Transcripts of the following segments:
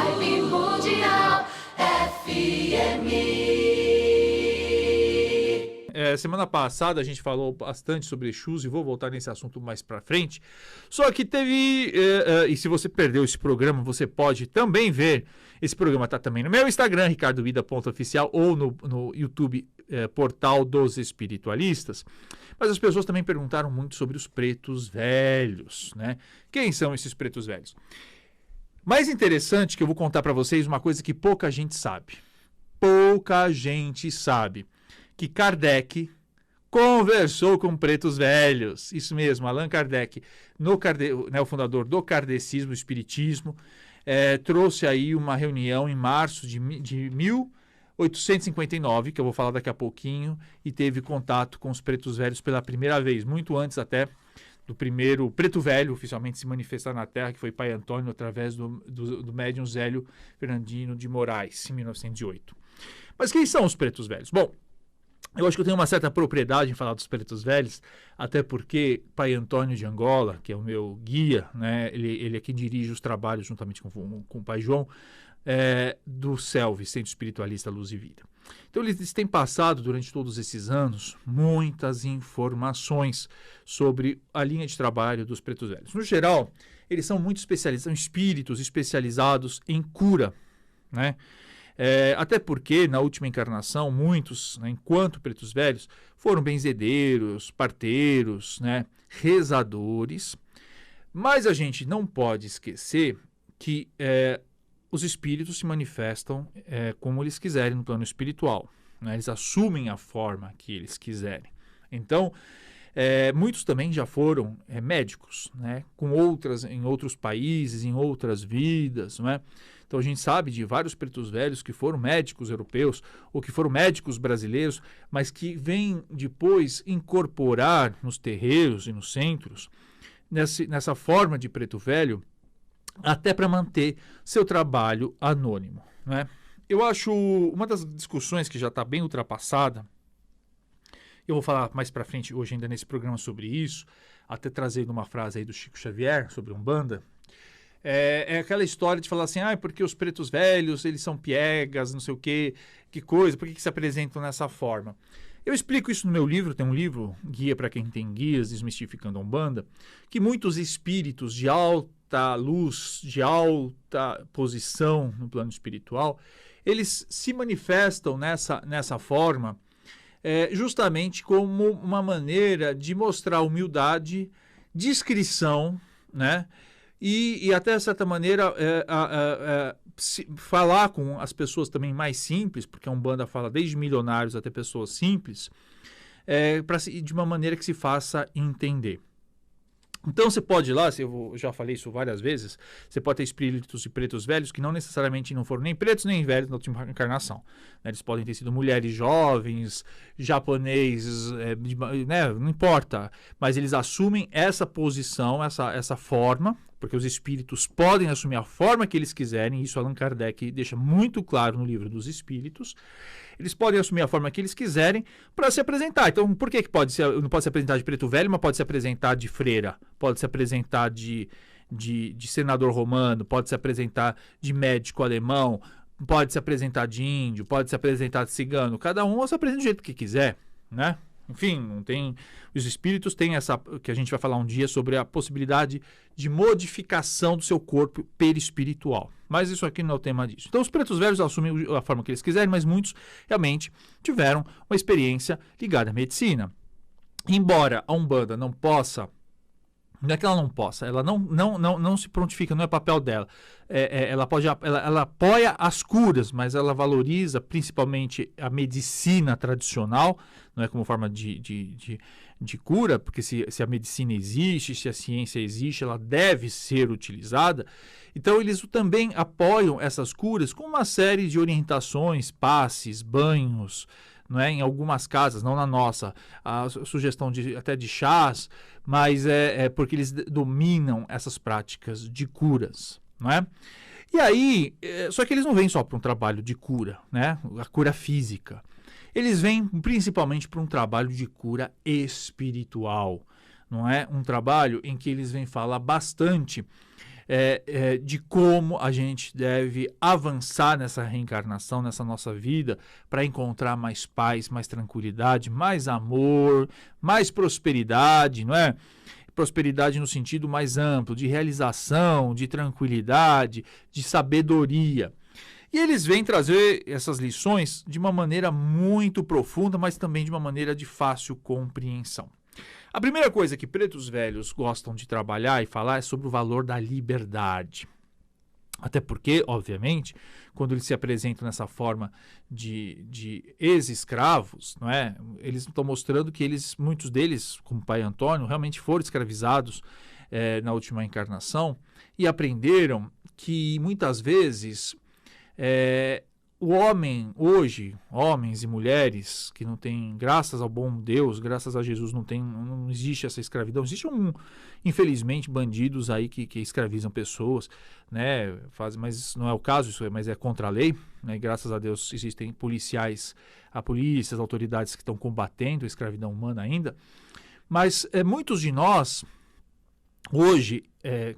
Vibe Mundial FM. Semana passada a gente falou bastante sobre Exus e vou voltar nesse assunto mais pra frente. Só que teve, e se você perdeu esse programa, você pode também ver. Esse programa tá também no meu Instagram, ricardoida.oficial, ou no YouTube, Portal dos Espiritualistas. Mas as pessoas também perguntaram muito sobre os pretos velhos, né? Quem são esses pretos velhos? Mais interessante que eu vou contar para vocês uma coisa que pouca gente sabe. Pouca gente sabe que Kardec conversou com pretos velhos. Isso mesmo, Allan Kardec, o fundador do kardecismo, o espiritismo, trouxe aí uma reunião em março de 1859, que eu vou falar daqui a pouquinho, e teve contato com os pretos velhos pela primeira vez, muito antes até do primeiro preto velho oficialmente se manifestar na Terra, que foi Pai Antônio, através do médium Zélio Fernandino de Moraes, em 1908. Mas quem são os pretos velhos? Bom, eu acho que eu tenho uma certa propriedade em falar dos pretos velhos, até porque Pai Antônio de Angola, que é o meu guia, né, ele é quem dirige os trabalhos juntamente com o Pai João, do CELV, Centro Espiritualista Luz e Vida. Então eles têm passado durante todos esses anos muitas informações sobre a linha de trabalho dos pretos velhos. No geral, eles são muito especializados, são espíritos especializados em cura, né? Até porque, na última encarnação, muitos, né, enquanto pretos velhos, foram benzedeiros, parteiros, né, rezadores. Mas a gente não pode esquecer que os espíritos se manifestam como eles quiserem no plano espiritual, né? Eles assumem a forma que eles quiserem. Então, muitos também já foram médicos, né, em outros países, em outras vidas, não é? Então a gente sabe de vários pretos velhos que foram médicos europeus ou que foram médicos brasileiros, mas que vêm depois incorporar nos terreiros e nos centros, nessa forma de preto velho, até para manter seu trabalho anônimo, né? Eu acho uma das discussões que já está bem ultrapassada, eu vou falar mais para frente hoje ainda nesse programa sobre isso, até trazendo uma frase aí do Chico Xavier sobre Umbanda. É aquela história de falar assim, porque os pretos velhos, eles são piegas, não sei o quê, que coisa, por que se apresentam dessa forma? Eu explico isso no meu livro, tem um livro, Guia para quem tem guias, Desmistificando a Umbanda, que muitos espíritos de alta luz, de alta posição no plano espiritual, eles se manifestam nessa forma justamente como uma maneira de mostrar humildade, discrição, né? E até, de certa maneira, falar com as pessoas também mais simples, porque a Umbanda fala desde milionários até pessoas simples, de uma maneira que se faça entender. Então você pode ir lá, eu já falei isso várias vezes, você pode ter espíritos de pretos velhos que não necessariamente não foram nem pretos nem velhos na última encarnação, né? Eles podem ter sido mulheres jovens, japoneses, né? Não importa, mas eles assumem essa posição, essa forma, porque os espíritos podem assumir a forma que eles quiserem, isso Allan Kardec deixa muito claro no livro dos Espíritos. Eles podem assumir a forma que eles quiserem para se apresentar. Então, por que não pode se apresentar de preto velho, mas pode se apresentar de freira, pode se apresentar de senador romano, pode se apresentar de médico alemão, pode se apresentar de índio, pode se apresentar de cigano. Cada um se apresenta do jeito que quiser, né? Enfim, não tem. Os espíritos têm essa, que a gente vai falar um dia, sobre a possibilidade de modificação do seu corpo perispiritual. Mas isso aqui não é o tema disso. Então, os pretos velhos assumem a forma que eles quiserem, mas muitos realmente tiveram uma experiência ligada à medicina. Embora a Umbanda não possa. Não é que ela não possa, ela não se prontifica, não é papel dela. Ela apoia as curas, mas ela valoriza principalmente a medicina tradicional, não é como forma de cura, porque se a medicina existe, se a ciência existe, ela deve ser utilizada. Então eles também apoiam essas curas com uma série de orientações, passes, banhos, não é? Em algumas casas, não na nossa, a sugestão até de chás, mas porque eles dominam essas práticas de curas, não é? E aí, só que eles não vêm só para um trabalho de cura, né? A cura física. Eles vêm principalmente para um trabalho de cura espiritual, não é? Um trabalho em que eles vêm falar bastante de como a gente deve avançar nessa reencarnação, nessa nossa vida, para encontrar mais paz, mais tranquilidade, mais amor, mais prosperidade, não é? Prosperidade no sentido mais amplo, de realização, de tranquilidade, de sabedoria. E eles vêm trazer essas lições de uma maneira muito profunda, mas também de uma maneira de fácil compreensão. A primeira coisa que pretos velhos gostam de trabalhar e falar é sobre o valor da liberdade. Até porque, obviamente, quando eles se apresentam nessa forma de ex-escravos, não é? Eles estão mostrando que muitos deles, como o pai Antônio, realmente foram escravizados na última encarnação e aprenderam que muitas vezes o homem hoje, homens e mulheres que não têm, graças ao bom Deus, graças a Jesus, não existe essa escravidão. Existe infelizmente, bandidos aí que escravizam pessoas, né? Mas não é o caso, mas é contra a lei, né? Graças a Deus existem policiais, as autoridades que estão combatendo a escravidão humana ainda. Mas muitos de nós, hoje,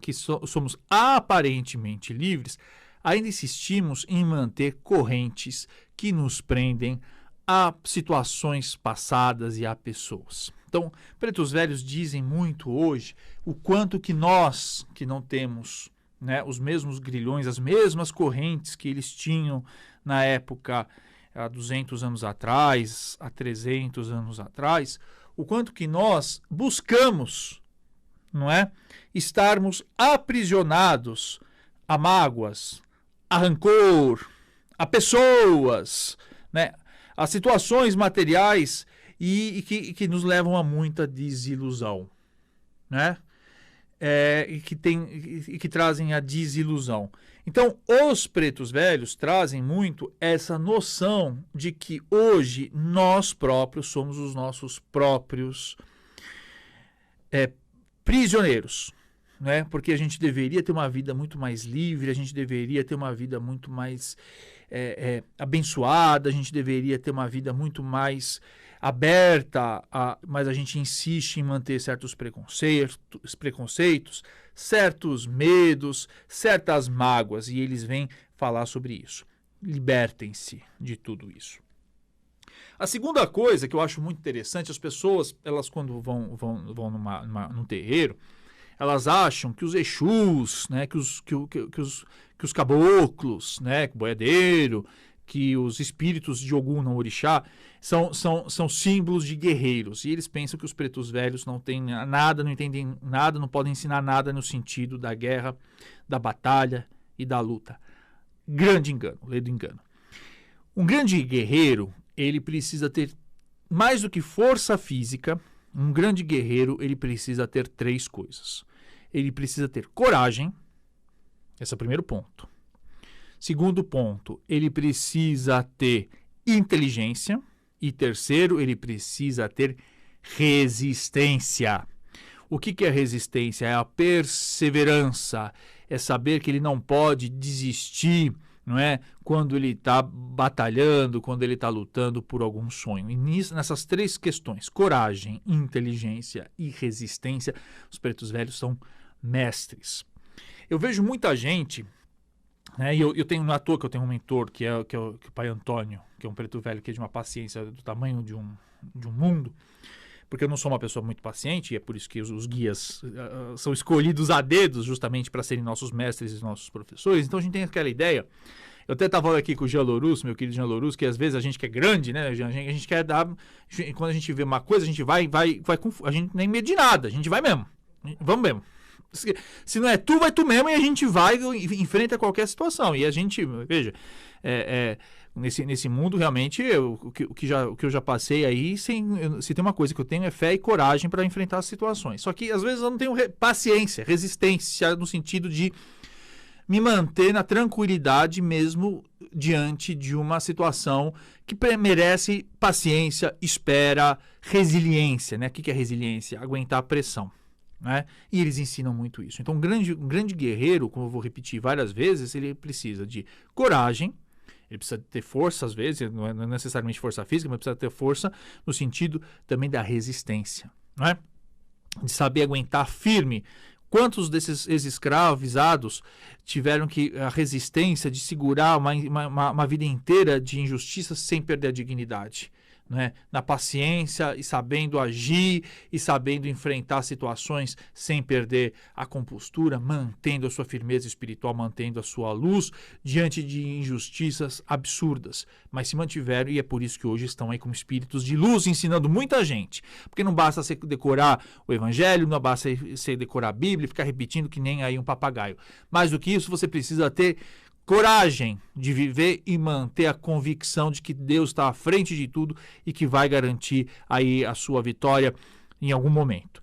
que somos aparentemente livres, ainda insistimos em manter correntes que nos prendem a situações passadas e a pessoas. Então, pretos velhos dizem muito hoje o quanto que nós, que não temos, né, os mesmos grilhões, as mesmas correntes que eles tinham na época, há 200 anos atrás, há 300 anos atrás, o quanto que nós buscamos, não é, estarmos aprisionados a mágoas, a rancor, a pessoas, né, a situações materiais e que nos levam a muita desilusão, né? E que trazem a desilusão. Então, os pretos velhos trazem muito essa noção de que hoje nós próprios somos os nossos próprios prisioneiros. Né? Porque a gente deveria ter uma vida muito mais livre, a gente deveria ter uma vida muito mais abençoada, a gente deveria ter uma vida muito mais aberta, mas a gente insiste em manter certos preconceitos, certos medos, certas mágoas, e eles vêm falar sobre isso. Libertem-se de tudo isso. A segunda coisa que eu acho muito interessante, as pessoas, elas quando vão num terreiro, elas acham que os Exus, né, que os caboclos, né, que o boiadeiro, que os espíritos de Ogum, não orixá, são símbolos de guerreiros. E eles pensam que os pretos velhos não têm nada, não entendem nada, não podem ensinar nada no sentido da guerra, da batalha e da luta. Grande engano, lei do engano. Um grande guerreiro, ele precisa ter, mais do que força física, um grande guerreiro, ele precisa ter 3 coisas. Ele precisa ter coragem, esse é o primeiro ponto. Segundo ponto, ele precisa ter inteligência. E terceiro, ele precisa ter resistência. O que é resistência? É a perseverança, é saber que ele não pode desistir, não é? Quando ele está batalhando, quando ele está lutando por algum sonho. E nessas 3 questões, coragem, inteligência e resistência, os pretos velhos são mestres. Eu vejo muita gente, né, e eu tenho, não é à toa que eu tenho um mentor, que é o pai Antônio, que é um preto velho que é de uma paciência do tamanho de um mundo, porque eu não sou uma pessoa muito paciente, e é por isso que os guias são escolhidos a dedos justamente para serem nossos mestres e nossos professores. Então a gente tem aquela ideia. Eu até estava aqui com o Jean Louros, meu querido Jean Louros, que às vezes a gente que é grande, né? A gente quer dar. Quando a gente vê uma coisa, a gente vai com. A gente nem mede nada, a gente vai mesmo. Vamos mesmo. Se não é tu, vai tu mesmo, e a gente vai e enfrenta qualquer situação. E a gente, veja, nesse mundo, realmente, o que eu já passei aí, se tem uma coisa que eu tenho é fé e coragem para enfrentar as situações. Só que, às vezes, eu não tenho paciência, resistência, no sentido de me manter na tranquilidade mesmo diante de uma situação que merece paciência, espera, resiliência, né? O que é resiliência? Aguentar a pressão. Né? E eles ensinam muito isso. Então, um grande guerreiro, como eu vou repetir várias vezes, ele precisa de coragem, ele precisa ter força às vezes, não é necessariamente força física, mas precisa ter força no sentido também da resistência, não é? De saber aguentar firme Quantos desses ex-escravizados tiveram a resistência de segurar uma vida inteira de injustiça sem perder a dignidade? Né? Na paciência e sabendo agir e sabendo enfrentar situações sem perder a compostura, mantendo a sua firmeza espiritual, mantendo a sua luz diante de injustiças absurdas, mas se mantiveram, e é por isso que hoje estão aí como espíritos de luz ensinando muita gente, porque não basta você decorar o evangelho, não basta você decorar a Bíblia e ficar repetindo que nem aí um papagaio. Mais do que isso, você precisa ter coragem de viver e manter a convicção de que Deus está à frente de tudo e que vai garantir aí a sua vitória em algum momento.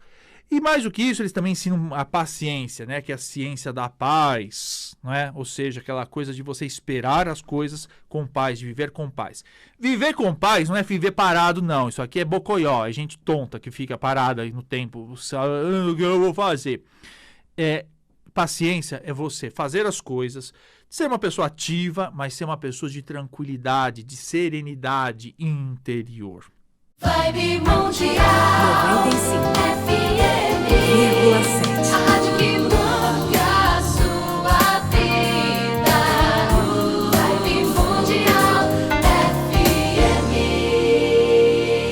E mais do que isso, eles também ensinam a paciência, né? Que é a ciência da paz, não é? Ou seja, aquela coisa de você esperar as coisas com paz, de viver com paz. Viver com paz não é viver parado, não. Isso aqui é bocoió, é gente tonta que fica parada aí no tempo. O que eu vou fazer? Paciência é você fazer as coisas, ser uma pessoa ativa, mas ser uma pessoa de tranquilidade, de serenidade interior. Vibe Mundial 95. FM.